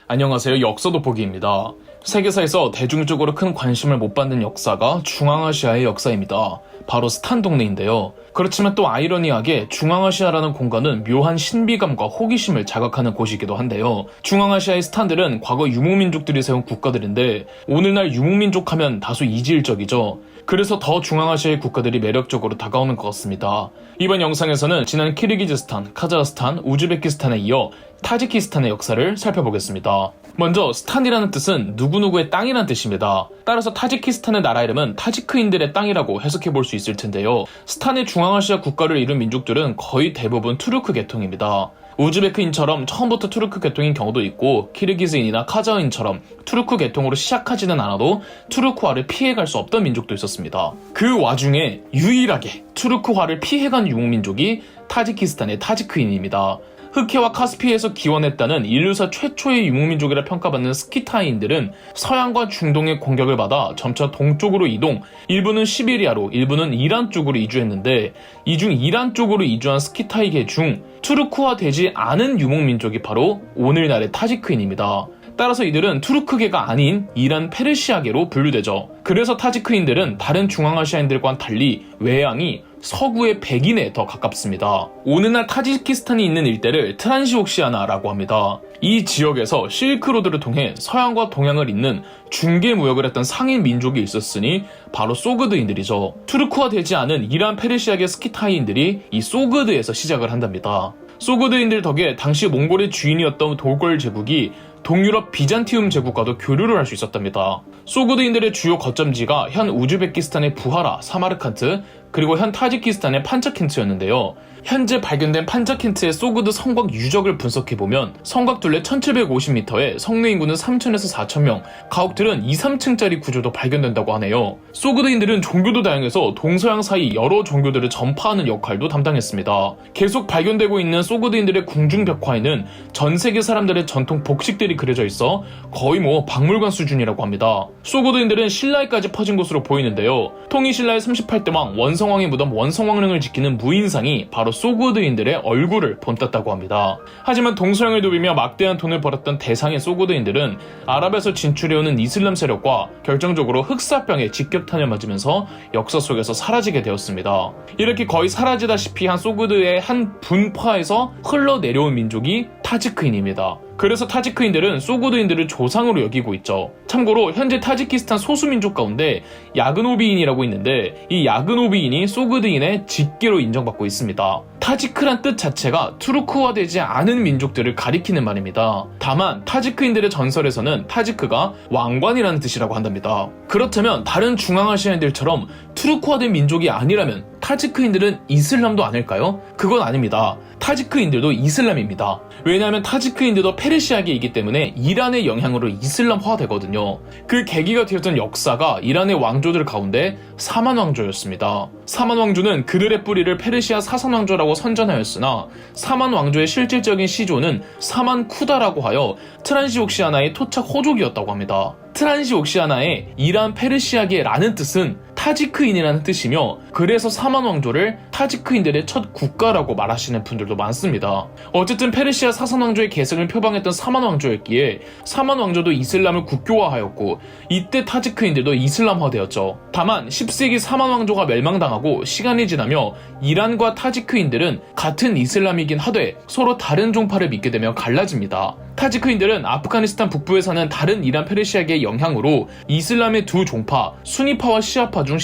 안녕하세요. 역사 돋보기입니다. 세계사에서 대중적으로 큰 관심을 못 받는 역사가 중앙아시아의 역사입니다. 바로 스탄 동네인데요. 그렇지만 또 아이러니하게 중앙아시아라는 공간은 묘한 신비감과 호기심을 자극하는 곳이기도 한데요. 중앙아시아의 스탄들은 과거 유목민족들이 세운 국가들인데 오늘날 유목민족 하면 다소 이질적이죠. 그래서 더 중앙아시아의 국가들이 매력적으로 다가오는 것 같습니다. 이번 영상에서는 지난 키르기즈스탄, 카자흐스탄, 우즈베키스탄에 이어 타지키스탄의 역사를 살펴보겠습니다. 먼저 스탄이라는 뜻은 누구누구의 땅이라는 뜻입니다. 따라서 타지키스탄의 나라 이름은 타지크인들의 땅이라고 해석해볼 수 있을 텐데요. 스탄의 중앙아시아 국가를 이룬 민족들은 거의 대부분 투르크 계통입니다. 우즈베크인처럼 처음부터 투르크 계통인 경우도 있고 키르기즈인이나 카자흐인처럼 투르크 계통으로 시작하지는 않아도 투르크화를 피해갈 수 없던 민족도 있었습니다. 그 와중에 유일하게 투르크화를 피해간 유목민족이 타지키스탄의 타지크인입니다. 흑해와 카스피에서 기원했다는 인류사 최초의 유목민족이라 평가받는 스키타이인들은 서양과 중동의 공격을 받아 점차 동쪽으로 이동, 일부는 시베리아로, 일부는 이란 쪽으로 이주했는데 이 중 이란 쪽으로 이주한 스키타이계 중 투르크화되지 않은 유목민족이 바로 오늘날의 타지크인입니다. 따라서 이들은 투르크계가 아닌 이란 페르시아계로 분류되죠. 그래서 타지크인들은 다른 중앙아시아인들과는 달리 외양이 서구의 백인에 더 가깝습니다. 오늘날 타지키스탄이 있는 일대를 트란시옥시아나라고 합니다. 이 지역에서 실크로드를 통해 서양과 동양을 잇는 중개 무역을 했던 상인 민족이 있었으니 바로 소그드인들이죠. 투르크화되지 않은 이란 페르시아계 스키타이인들이 이 소그드에서 시작을 한답니다. 소그드인들 덕에 당시 몽골의 주인이었던 돌골 제국이 동유럽 비잔티움 제국과도 교류를 할 수 있었답니다. 소그드인들의 주요 거점지가 현 우즈베키스탄의 부하라, 사마르칸트, 그리고 현 타지키스탄의 판차킨트였는데요. 현재 발견된 판차킨트의 소그드 성곽 유적을 분석해보면 성곽 둘레 1750m에 성내 인구는 3000에서 4000명, 가옥들은 2, 3층짜리 구조도 발견된다고 하네요. 소그드인들은 종교도 다양해서 동서양 사이 여러 종교들을 전파하는 역할도 담당했습니다. 계속 발견되고 있는 소그드인들의 궁중벽화에는 전 세계 사람들의 전통 복식들이 그려져 있어 거의 박물관 수준이라고 합니다. 소그드인들은 신라에까지 퍼진 것으로 보이는데요. 통일신라의 38대 왕 원성왕의 무덤 원성왕릉을 지키는 무인상이 바로 소그드인들의 얼굴을 본땄다고 합니다. 하지만 동서양을 누비며 막대한 돈을 벌었던 대상의 소그드인들은 아랍에서 진출해오는 이슬람 세력과 결정적으로 흑사병에 직격탄을 맞으면서 역사 속에서 사라지게 되었습니다. 이렇게 거의 사라지다시피 한 소그드의 한 분파에서 흘러내려온 민족이 타지크인입니다. 그래서 타지크인들은 소그드인들을 조상으로 여기고 있죠. 참고로 현재 타지키스탄 소수민족 가운데 야그노비인이라고 있는데 이 야그노비인이 소그드인의 직계로 인정받고 있습니다. 타지크란 뜻 자체가 투르크화되지 않은 민족들을 가리키는 말입니다. 다만 타지크인들의 전설에서는 타지크가 왕관이라는 뜻이라고 한답니다. 그렇다면 다른 중앙아시아인들처럼 투르크화된 민족이 아니라면 타지크인들은 이슬람도 아닐까요? 그건 아닙니다. 타지크인들도 이슬람입니다. 왜냐하면 타지크인들도 페르시아계이기 때문에 이란의 영향으로 이슬람화 되거든요. 그 계기가 되었던 역사가 이란의 왕조들 가운데 사만 왕조였습니다. 사만 왕조는 그들의 뿌리를 페르시아 사산 왕조라고 선전하였으나 사만 왕조의 실질적인 시조는 사만 쿠다라고 하여 트란시옥시아나의 토착 호족이었다고 합니다. 트란시옥시아나의 이란 페르시아계라는 뜻은 타지크인이라는 뜻이며 그래서 사만 왕조를 타지크인들의 첫 국가라고 말하시는 분들도 많습니다. 어쨌든 페르시아 사산 왕조의 계승을 표방했던 사만 왕조였기에 사만 왕조도 이슬람을 국교화하였고 이때 타지크인들도 이슬람화되었죠. 다만 10세기 사만 왕조가 멸망당하고 시간이 지나며 이란과 타지크인들은 같은 이슬람이긴 하되 서로 다른 종파를 믿게 되며 갈라집니다. 타지크인들은 아프가니스탄 북부에 사는 다른 이란 페르시아계의 영향으로 이슬람의 두 종파 수니파와 시아파 중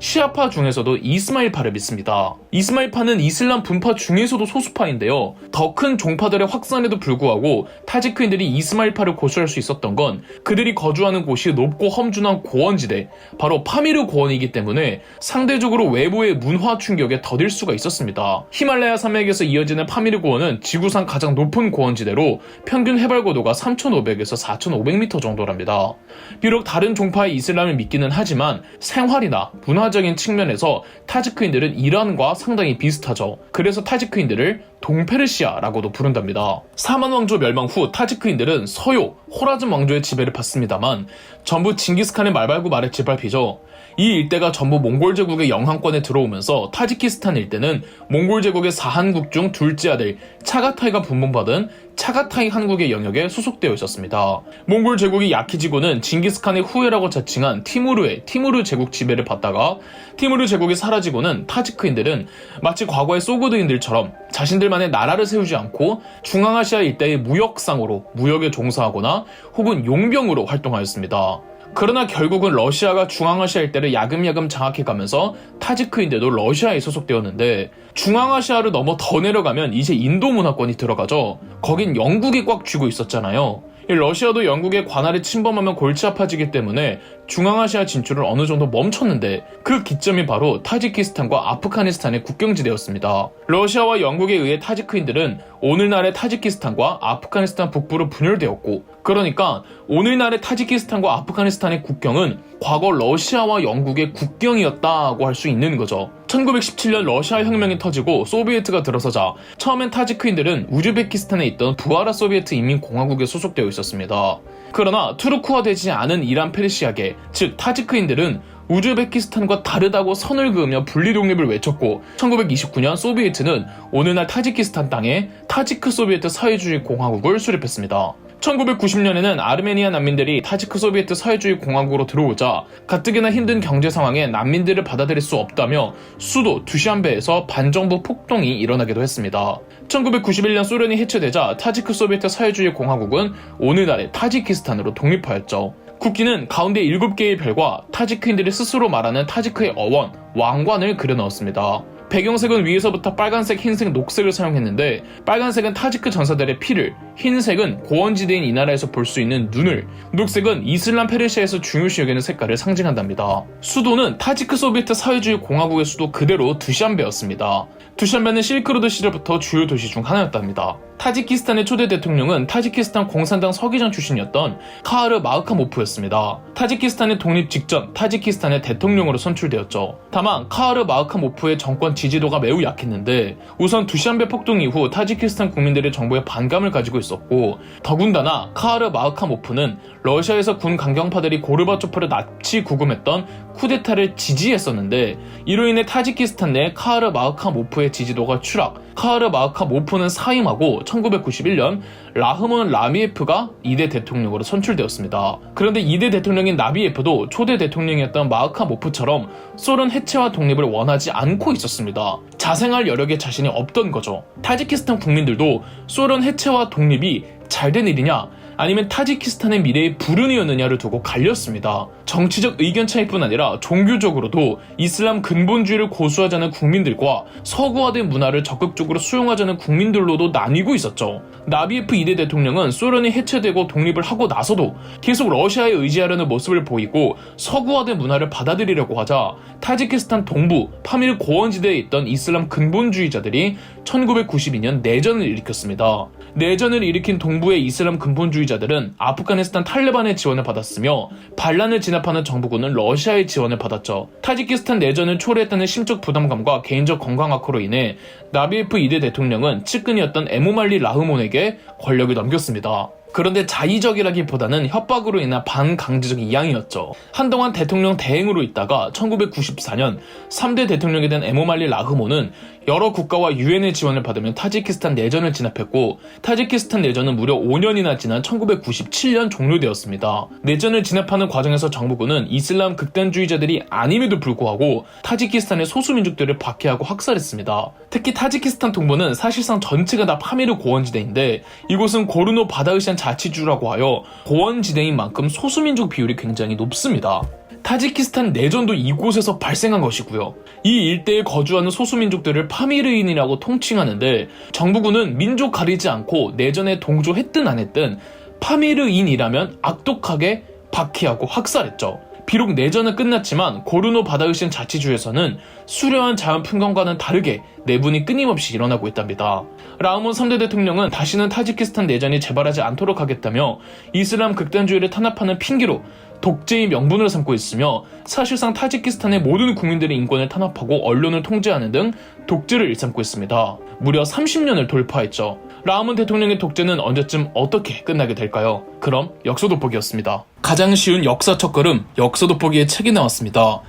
시아파 중에서도 이스마일파를 믿습니다. 이스마일파는 이슬람 분파 중에서도 소수파인데요. 더 큰 종파들의 확산에도 불구하고 타지크인들이 이스마일파를 고수할 수 있었던 건 그들이 거주하는 곳이 높고 험준한 고원지대, 바로 파미르 고원이기 때문에 상대적으로 외부의 문화 충격에 더딜 수가 있었습니다. 히말라야 산맥에서 이어지는 파미르 고원은 지구상 가장 높은 고원지대로 평균 해발 고도가 3,500에서 4,500m 정도랍니다. 비록 다른 종파의 이슬람을 믿기는 하지만 생활이나 문화적인 측면에서 타지크인들은 이란과 상당히 비슷하죠. 그래서 타지크인들을 동페르시아라고도 부른답니다. 사만 왕조 멸망 후 타지크인들은 서요, 호라즘 왕조의 지배를 받습니다만 전부 징기스칸의 말발구 말에 짓밟히죠. 이 일대가 전부 몽골 제국의 영향권에 들어오면서 타지키스탄 일대는 몽골 제국의 사한국 중 둘째 아들 차가타이가 분봉받은 차가타이 한국의 영역에 소속되어 있었습니다. 몽골 제국이 약해지고는 징기스칸의 후예라고 자칭한 티무르 제국 지배를 받다가 티무르 제국이 사라지고는 타지크인들은 마치 과거의 소그드인들처럼 자신들만의 나라를 세우지 않고 중앙아시아 일대의 무역상으로 무역에 종사하거나 혹은 용병으로 활동하였습니다. 그러나 결국은 러시아가 중앙아시아 일대를 야금야금 장악해가면서 타지크인들도 러시아에 소속되었는데 중앙아시아를 넘어 더 내려가면 이제 인도 문화권이 들어가죠. 거긴 영국이 꽉 쥐고 있었잖아요. 러시아도 영국의 관할을 침범하면 골치 아파지기 때문에 중앙아시아 진출을 어느 정도 멈췄는데 그 기점이 바로 타지키스탄과 아프가니스탄의 국경지대였습니다. 러시아와 영국에 의해 타지크인들은 오늘날의 타지키스탄과 아프가니스탄 북부로 분열되었고, 그러니까 오늘날의 타지키스탄과 아프가니스탄의 국경은 과거 러시아와 영국의 국경이었다고 할 수 있는 거죠. 1917년 러시아 혁명이 터지고 소비에트가 들어서자 처음엔 타지크인들은 우즈베키스탄에 있던 부하라 소비에트 인민공화국에 소속되어 있었습니다. 그러나 투르크화되지 않은 이란 페르시아계, 즉 타지크인들은 우즈베키스탄과 다르다고 선을 그으며 분리 독립을 외쳤고 1929년 소비에트는 오늘날 타지키스탄 땅에 타지크 소비에트 사회주의 공화국을 수립했습니다. 1990년에는 아르메니아 난민들이 타지크 소비에트 사회주의 공화국으로 들어오자 가뜩이나 힘든 경제 상황에 난민들을 받아들일 수 없다며 수도 두샨베에서 반정부 폭동이 일어나기도 했습니다. 1991년 소련이 해체되자 타지크 소비에트 사회주의 공화국은 오늘날의 타지키스탄으로 독립하였죠. 국기는 가운데 7개의 별과 타지크인들이 스스로 말하는 타지크의 어원, 왕관을 그려넣었습니다. 배경색은 위에서부터 빨간색, 흰색, 녹색을 사용했는데 빨간색은 타지크 전사들의 피를, 흰색은 고원지대인 이 나라에서 볼 수 있는 눈을, 녹색은 이슬람 페르시아에서 중요시 여기는 색깔을 상징한답니다. 수도는 타지크 소비에트 사회주의 공화국의 수도 그대로 두샨베였습니다. 두샨베는 실크로드 시절부터 주요 도시 중 하나였답니다. 타지키스탄의 초대 대통령은 타지키스탄 공산당 서기장 출신이었던 카하르 마흐카모프였습니다. 타지키스탄의 독립 직전 타지키스탄의 대통령으로 선출되었죠. 다만 카하르 마흐카모프의 정권 지지도가 매우 약했는데 우선 두샨베 폭동 이후 타지키스탄 국민들의 정부에 반감을 가지고 있었고, 더군다나 카하르 마흐카모프는 러시아에서 군 강경파들이 고르바초프를 납치 구금했던 쿠데타를 지지했었는데 이로 인해 타지키스탄 내 카하르 마흐카모프의 지지도가 추락, 카하르 마흐카모프는 사임하고 1991년 라흐몬 라미에프가 2대 대통령으로 선출되었습니다. 그런데 2대 대통령인 나비에프도 초대 대통령이었던 마흐카모프처럼 소련 해체와 독립을 원하지 않고 있었습니다. 자생할 여력에 자신이 없던 거죠. 타지키스탄 국민들도 소련 해체와 독립이 잘된 일이냐 아니면 타지키스탄의 미래의 불운이었느냐를 두고 갈렸습니다. 정치적 의견 차이뿐 아니라 종교적으로도 이슬람 근본주의를 고수하자는 국민들과 서구화된 문화를 적극적으로 수용하자는 국민들로도 나뉘고 있었죠. 나비에프 2대 대통령은 소련이 해체되고 독립을 하고 나서도 계속 러시아에 의지하려는 모습을 보이고 서구화된 문화를 받아들이려고 하자 타지키스탄 동부 파밀 고원지대에 있던 이슬람 근본주의자들이 1992년 내전을 일으켰습니다. 내전을 일으킨 동부의 이슬람 근본주의자들은 아프가니스탄 탈레반의 지원을 받았으며 반란을 진압하는 정부군은 러시아의 지원을 받았죠. 타지키스탄 내전을 초래했다는 심적 부담감과 개인적 건강 악화로 인해 나비에프 2대 대통령은 측근이었던 에모말리 라흐몬에게 권력을 넘겼습니다. 그런데 자의적이라기보다는 협박으로 인한 반강제적 이양이었죠. 한동안 대통령 대행으로 있다가 1994년 3대 대통령이 된 에모말리 라흐몬은 여러 국가와 유엔의 지원을 받으며 타지키스탄 내전을 진압했고 타지키스탄 내전은 무려 5년이나 지난 1997년 종료되었습니다. 내전을 진압하는 과정에서 정부군은 이슬람 극단주의자들이 아님에도 불구하고 타지키스탄의 소수민족들을 박해하고 학살했습니다. 특히 타지키스탄 동부는 사실상 전체가 다 파미르 고원지대인데 이곳은 고르노 바다흐시안 자치주라고 하여 고원지대인 만큼 소수민족 비율이 굉장히 높습니다. 타지키스탄 내전도 이곳에서 발생한 것이고요. 이 일대에 거주하는 소수민족들을 파미르인이라고 통칭하는데 정부군은 민족 가리지 않고 내전에 동조했든 안 했든 파미르인이라면 악독하게 박해하고 학살했죠. 비록 내전은 끝났지만 고르노 바다흐시안 자치주에서는 수려한 자연 풍경과는 다르게 내분이 끊임없이 일어나고 있답니다. 라흐몬 3대 대통령은 다시는 타지키스탄 내전이 재발하지 않도록 하겠다며 이슬람 극단주의를 탄압하는 핑계로 독재의 명분을 삼고 있으며 사실상 타지키스탄의 모든 국민들의 인권을 탄압하고 언론을 통제하는 등 독재를 일삼고 있습니다. 무려 30년을 돌파했죠. 라흐몬 대통령의 독재는 언제쯤 어떻게 끝나게 될까요? 그럼 역사 돋보기였습니다. 가장 쉬운 역사 첫걸음 역사 돋보기의 책이 나왔습니다.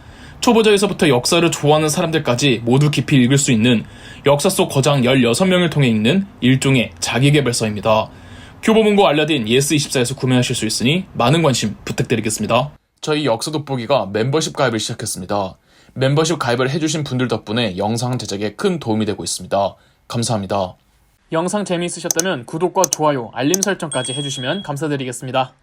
초보자에서부터 역사를 좋아하는 사람들까지 모두 깊이 읽을 수 있는 역사 속 거장 16명을 통해 읽는 일종의 자기계발서입니다. 교보문고 알라딘 예스24에서 구매하실 수 있으니 많은 관심 부탁드리겠습니다. 저희 역사 돋보기가 멤버십 가입을 시작했습니다. 멤버십 가입을 해주신 분들 덕분에 영상 제작에 큰 도움이 되고 있습니다. 감사합니다. 영상 재미있으셨다면 구독과 좋아요, 알림 설정까지 해주시면 감사드리겠습니다.